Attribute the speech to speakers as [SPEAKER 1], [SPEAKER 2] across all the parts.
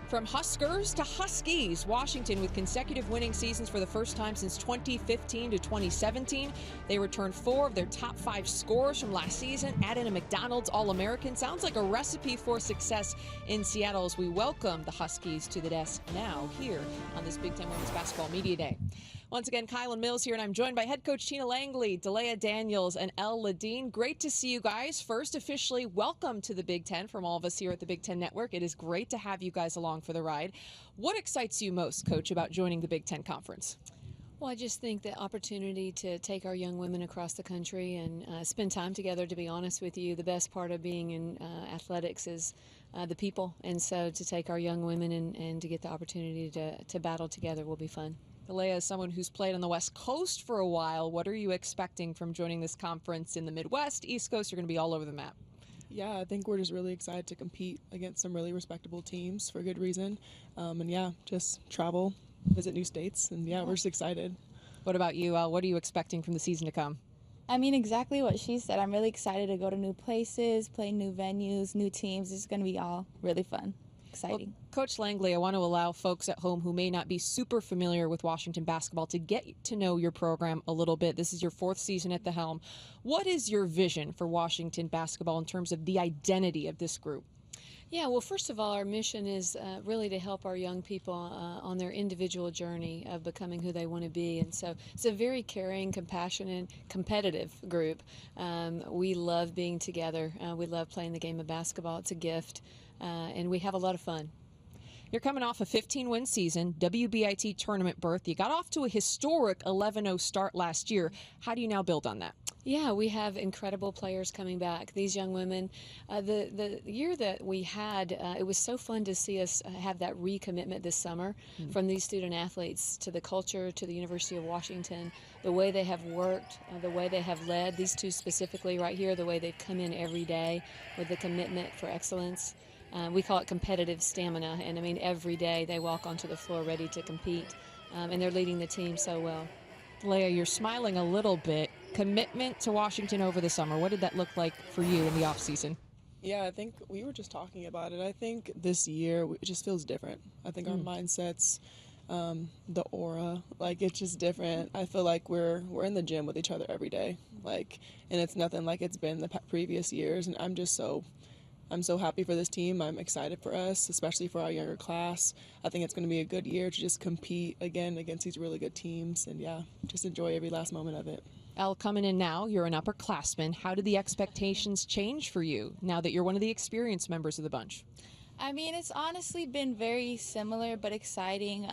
[SPEAKER 1] From Huskers to Huskies, Washington with consecutive winning seasons for the first time since 2015 to 2017. They returned 4 of their top 5 scorers from last season, added a McDonald's All-American. Sounds like a recipe for success in Seattle as we welcome the Huskies to the desk now here on this Big Ten Women's Basketball Media Day. Once again, Kylan Mills here, and I'm joined by head coach Tina Langley, Dalayah Daniels, and Elle, Ladine. Great to see you guys. First, officially, welcome to the Big Ten from all of us here at the Big Ten Network. It is great to have you guys along for the ride. What excites you most, Coach, about joining the Big Ten Conference?
[SPEAKER 2] Well, I just think the opportunity to take our young women across the country and spend time together, to be honest with you, the best part of being in athletics is the people. And so to take our young women and to get the opportunity to battle together will be fun.
[SPEAKER 1] Dalayah, as someone who's played on the West Coast for a while, what are you expecting from joining this conference in the Midwest, East Coast? You're going to be all over the map.
[SPEAKER 3] Yeah, I think we're just really excited to compete against some really respectable teams for good reason. And yeah, just travel, visit new states, and yeah, we're just excited.
[SPEAKER 1] What about you, Elle? What are you expecting from the season to come?
[SPEAKER 4] I mean, exactly what she said. I'm really excited to go to new places, play new venues, new teams. It's going to be all really fun. Exciting.
[SPEAKER 1] Well, Coach Langley, I want to allow folks at home who may not be super familiar with Washington basketball to get to know your program a little bit. This is your 4th season at the helm. What is your vision for Washington basketball in terms of the identity of this group?
[SPEAKER 2] Yeah, well, first of all, our mission is really to help our young people on their individual journey of becoming who they want to be. And so it's a very caring, compassionate, competitive group. We love being together. We love playing the game of basketball. It's a gift, and we have a lot of fun.
[SPEAKER 1] You're coming off a 15-win season, WBIT tournament berth. You got off to a historic 11-0 start last year. How do you now build on that?
[SPEAKER 2] Yeah, we have incredible players coming back. These young women, the year that we had, it was so fun to see us have that recommitment this summer from these student athletes to the culture, to the University of Washington, the way they have worked, the way they have led, these two specifically right here, the way they've come in every day with the commitment for excellence. We call it competitive stamina, and I mean every day they walk onto the floor ready to compete, and they're leading the team so well.
[SPEAKER 1] Dalayah, you're smiling a little bit. Commitment to Washington over the summer. What did that look like for you in the off season?
[SPEAKER 3] Yeah, I think we were just talking about it. I think this year it just feels different. I think our mindsets, the aura, like it's just different. I feel like we're in the gym with each other every day, like, and it's nothing like it's been the previous years. And I'm so happy for this team. I'm excited for us, especially for our younger class. I think it's going to be a good year to just compete again against these really good teams, and yeah, just enjoy every last moment of it.
[SPEAKER 1] Elle, coming in now, you're an upperclassman. How did the expectations change for you now that you're one of the experienced members of the bunch?
[SPEAKER 4] I mean, it's honestly been very similar but exciting.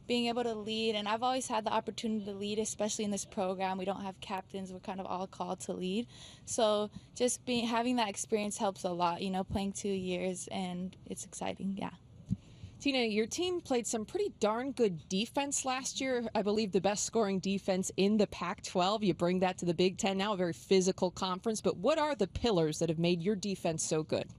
[SPEAKER 4] Being able to lead, and I've always had the opportunity to lead, especially in this program. We don't have captains. We're kind of all called to lead. So just having that experience helps a lot, you know, playing 2 years, and it's exciting, yeah.
[SPEAKER 1] Tina, your team played some pretty darn good defense last year. I believe the best scoring defense in the Pac-12. You bring that to the Big Ten now, a very physical conference. But what are the pillars that have made your defense so good?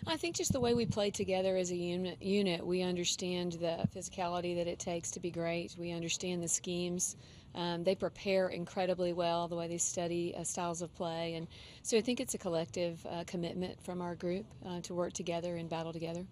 [SPEAKER 2] I think just the way we play together as a unit, we understand the physicality that it takes to be great. We understand the schemes. They prepare incredibly well, the way they study styles of play. And so I think it's a collective commitment from our group to work together and battle together.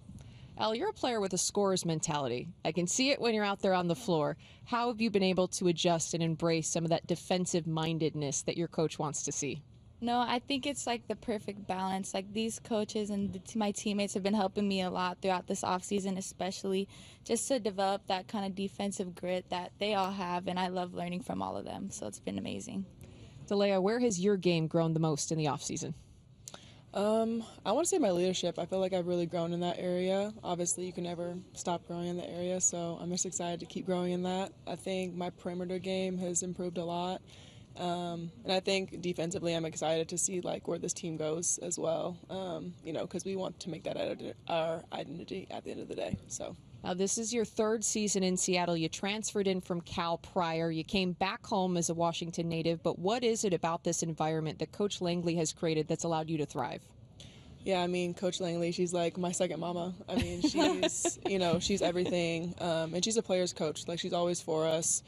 [SPEAKER 1] Elle, you're a player with a scorer's mentality. I can see it when you're out there on the floor. How have you been able to adjust and embrace some of that defensive mindedness that your coach wants to see?
[SPEAKER 4] No, I think it's like the perfect balance. Like these coaches and my teammates have been helping me a lot throughout this offseason, especially just to develop that kind of defensive grit that they all have, and I love learning from all of them. So it's been amazing.
[SPEAKER 1] Dalayah, where has your game grown the most in the offseason?
[SPEAKER 3] I want to say my leadership. I feel like I've really grown in that area. Obviously, you can never stop growing in the area, so I'm just excited to keep growing in that. I think my perimeter game has improved a lot. And I think defensively, I'm excited to see like where this team goes as well. You know, because we want to make that our identity at the end of the day. So.
[SPEAKER 1] Now, this is your 3rd season in Seattle. You transferred in from Cal prior. You came back home as a Washington native. But what is it about this environment that Coach Langley has created that's allowed you to thrive?
[SPEAKER 3] Yeah, I mean, Coach Langley, she's like my second mama. I mean, she's, you know, she's everything. And she's a player's coach. Like, she's always for us.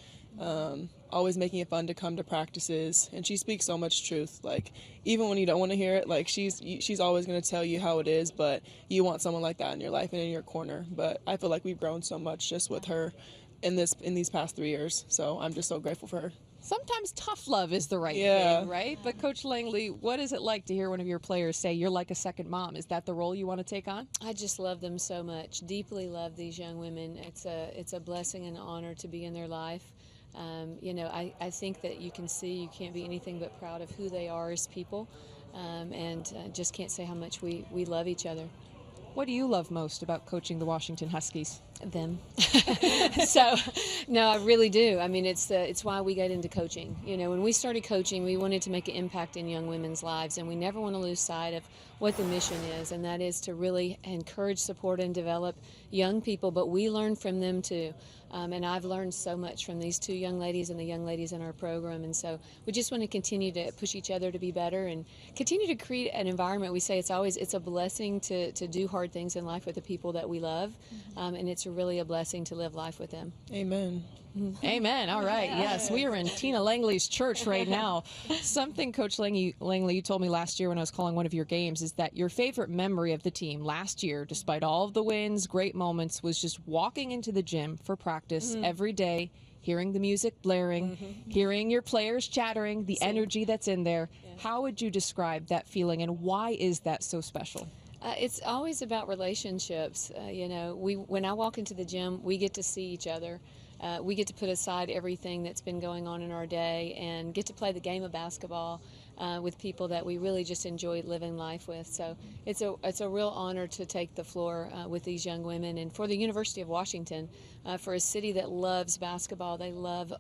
[SPEAKER 3] always making it fun to come to practices, and she speaks so much truth. Like, even when you don't want to hear it, like she's always going to tell you how it is, but you want someone like that in your life and in your corner. But I feel like we've grown so much just with her in these past 3 years, so I'm just so grateful for her.
[SPEAKER 1] Sometimes tough love is the right
[SPEAKER 3] Yeah.
[SPEAKER 1] thing, right? But Coach Langley, what is it like to hear one of your players say you're like a second mom? Is that the role you want to take on?
[SPEAKER 2] I just love them so much. Deeply love these young women. It's a blessing and an honor to be in their life. I think that you can see you can't be anything but proud of who they are as people, and just can't say how much we love each other.
[SPEAKER 1] What do you love most about coaching the Washington Huskies?
[SPEAKER 2] Them. So, no, I really do. I mean, it's why we got into coaching. When we started coaching, we wanted to make an impact in young women's lives, and we never want to lose sight of what the mission is, and that is to really encourage, support, and develop young people, but we learn from them too. And I've learned so much from these two young ladies and the young ladies in our program, and so we just want to continue to push each other to be better and continue to create an environment. We say it's a blessing to do hard things in life with the people that we love, and it's really a blessing to live life with them.
[SPEAKER 3] Amen.
[SPEAKER 1] Amen. All right. Yes, we are in Tina Langley's church right now. Something, Coach Langley, you told me last year when I was calling one of your games is that your favorite memory of the team last year, despite all of the wins, great moments, was just walking into the gym for practice every day, hearing the music blaring, hearing your players chattering, the energy that's in there. Yeah. How would you describe that feeling, and why is that so special?
[SPEAKER 2] It's always about relationships. When I walk into the gym, we get to see each other. We get to put aside everything that's been going on in our day and get to play the game of basketball with people that we really just enjoy living life with. So it's a real honor to take the floor with these young women, and for the University of Washington, for a city that loves basketball, they love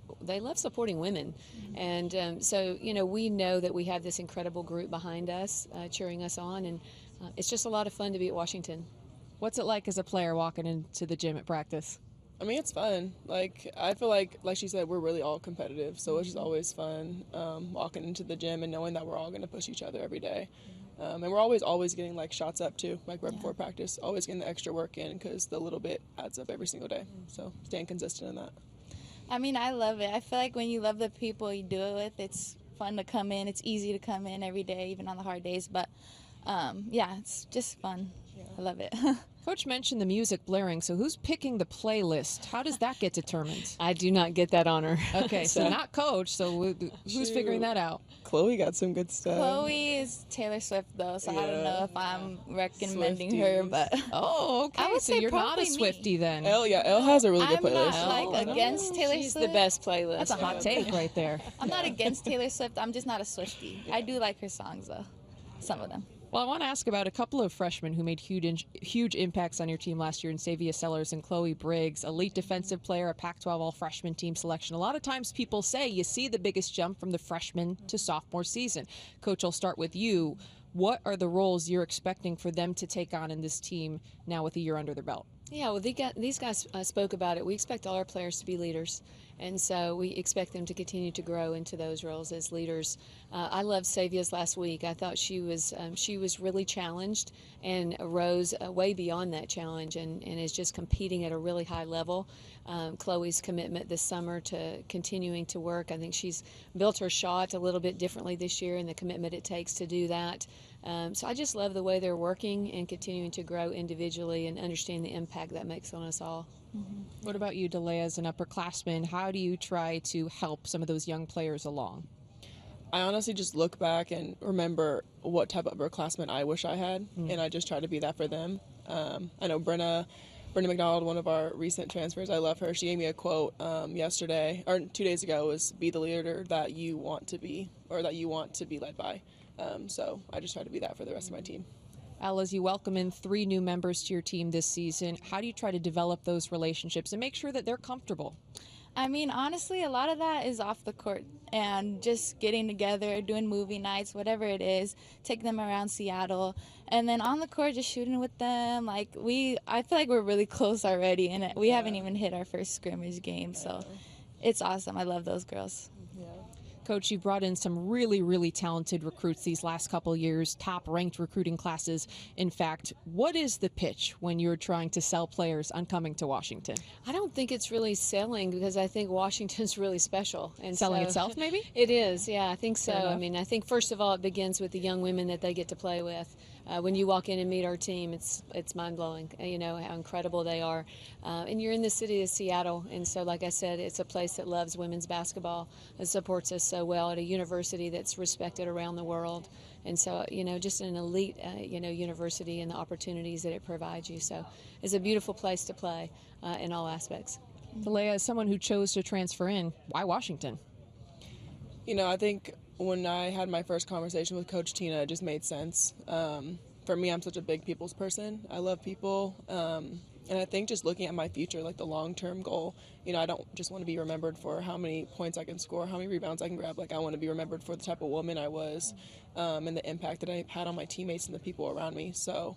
[SPEAKER 2] supporting women, and so we know that we have this incredible group behind us cheering us on, and it's just a lot of fun to be at Washington.
[SPEAKER 1] What's it like as a player walking into the gym at practice?
[SPEAKER 3] I mean, it's fun. Like, I feel like she said, we're really all competitive, so it's just always fun walking into the gym and knowing that we're all going to push each other every day. And we're always getting, like, shots up, too, like right before practice, always getting the extra work in because the little bit adds up every single day. So staying consistent in that.
[SPEAKER 4] I mean, I love it. I feel like when you love the people you do it with, it's fun to come in. It's easy to come in every day, even on the hard days. But, it's just fun. Yeah. I love it.
[SPEAKER 1] Coach mentioned the music blaring, so who's picking the playlist? How does that get determined?
[SPEAKER 2] I do not get that honor.
[SPEAKER 1] Okay, so not Coach, so who's figuring that out?
[SPEAKER 3] Chloe got some good stuff.
[SPEAKER 4] Chloe is Taylor Swift, though, so I don't know if I'm recommending her, but...
[SPEAKER 1] Oh, okay,
[SPEAKER 4] I would
[SPEAKER 1] so
[SPEAKER 4] say
[SPEAKER 1] you're not a
[SPEAKER 4] probably
[SPEAKER 1] Swiftie then.
[SPEAKER 3] Elle has a really good playlist.
[SPEAKER 4] I'm not, against Taylor
[SPEAKER 2] She's
[SPEAKER 4] Swift.
[SPEAKER 2] the best playlist.
[SPEAKER 1] That's a hot take right there.
[SPEAKER 4] I'm not against Taylor Swift. I'm just not a Swiftie. I do like her songs, though. Some of them.
[SPEAKER 1] Well, I want to ask about a couple of freshmen who made huge impacts on your team last year in Savia Sellers and Chloe Briggs, elite defensive player, a Pac-12 all-freshman team selection. A lot of times people say you see the biggest jump from the freshman to sophomore season. Coach, I'll start with you. What are the roles you're expecting for them to take on in this team now with a year under their belt?
[SPEAKER 2] Yeah, well, these guys spoke about it. We expect all our players to be leaders, and so we expect them to continue to grow into those roles as leaders. I loved Savia's last week. I thought she was really challenged and rose way beyond that challenge and is just competing at a really high level. Chloe's commitment this summer to continuing to work, I think she's built her shot a little bit differently this year and the commitment it takes to do that. So I just love the way they're working and continuing to grow individually and understand the impact that makes on us all.
[SPEAKER 1] Mm-hmm. What about you, Dalayah, as an upperclassman? How do you try to help some of those young players along?
[SPEAKER 3] I honestly just look back and remember what type of upperclassman I wish I had, and I just try to be that for them. I know Brenna McDonald, one of our recent transfers, I love her. She gave me a quote yesterday, or 2 days ago, was be the leader that you want to be, or that you want to be led by. So I just try to be that for the rest of my team.
[SPEAKER 1] Elle, as you welcome in 3 new members to your team this season, how do you try to develop those relationships and make sure that they're comfortable?
[SPEAKER 4] I mean, honestly, a lot of that is off the court and just getting together, doing movie nights, whatever it is, taking them around Seattle. And then on the court, just shooting with them. I feel like we're really close already, and we haven't even hit our first scrimmage game. So it's awesome. I love those girls.
[SPEAKER 1] Coach, you brought in some really, really talented recruits these last couple years, top-ranked recruiting classes. In fact, what is the pitch when you're trying to sell players on coming to Washington?
[SPEAKER 2] I don't think it's really selling because I think Washington's really special. And
[SPEAKER 1] Selling
[SPEAKER 2] so,
[SPEAKER 1] itself, maybe?
[SPEAKER 2] It is, yeah, I think so.
[SPEAKER 1] Fair enough.
[SPEAKER 2] I mean, I think first of all, it begins with the young women that they get to play with. When you walk in and meet our team, it's mind-blowing, you know, how incredible they are. And you're in the city of Seattle, and so, like I said, it's a place that loves women's basketball and supports us so well at a university that's respected around the world. And so, you know, just an elite, you know, university and the opportunities that it provides you. So it's a beautiful place to play in all aspects.
[SPEAKER 1] Dalayah, as someone who chose to transfer in, why Washington?
[SPEAKER 3] You know, I think when I had my first conversation with Coach Tina, it just made sense. For me, I'm such a big people's person. I love people. And I think just looking at my future, like the long-term goal, you know, I don't just want to be remembered for how many points I can score, how many rebounds I can grab. Like, I want to be remembered for the type of woman I was and the impact that I had on my teammates and the people around me. So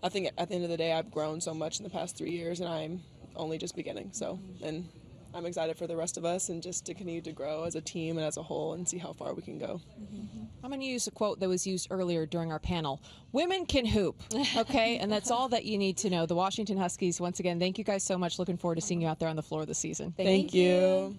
[SPEAKER 3] I think at the end of the day, I've grown so much in the past 3 years, and I'm only just beginning. So, and I'm excited for the rest of us and just to continue to grow as a team and as a whole and see how far we can go.
[SPEAKER 1] I'm going to use a quote that was used earlier during our panel. Women can hoop, okay? And that's all that you need to know. The Washington Huskies, once again, thank you guys so much. Looking forward to seeing you out there on the floor this season.
[SPEAKER 3] Thank you.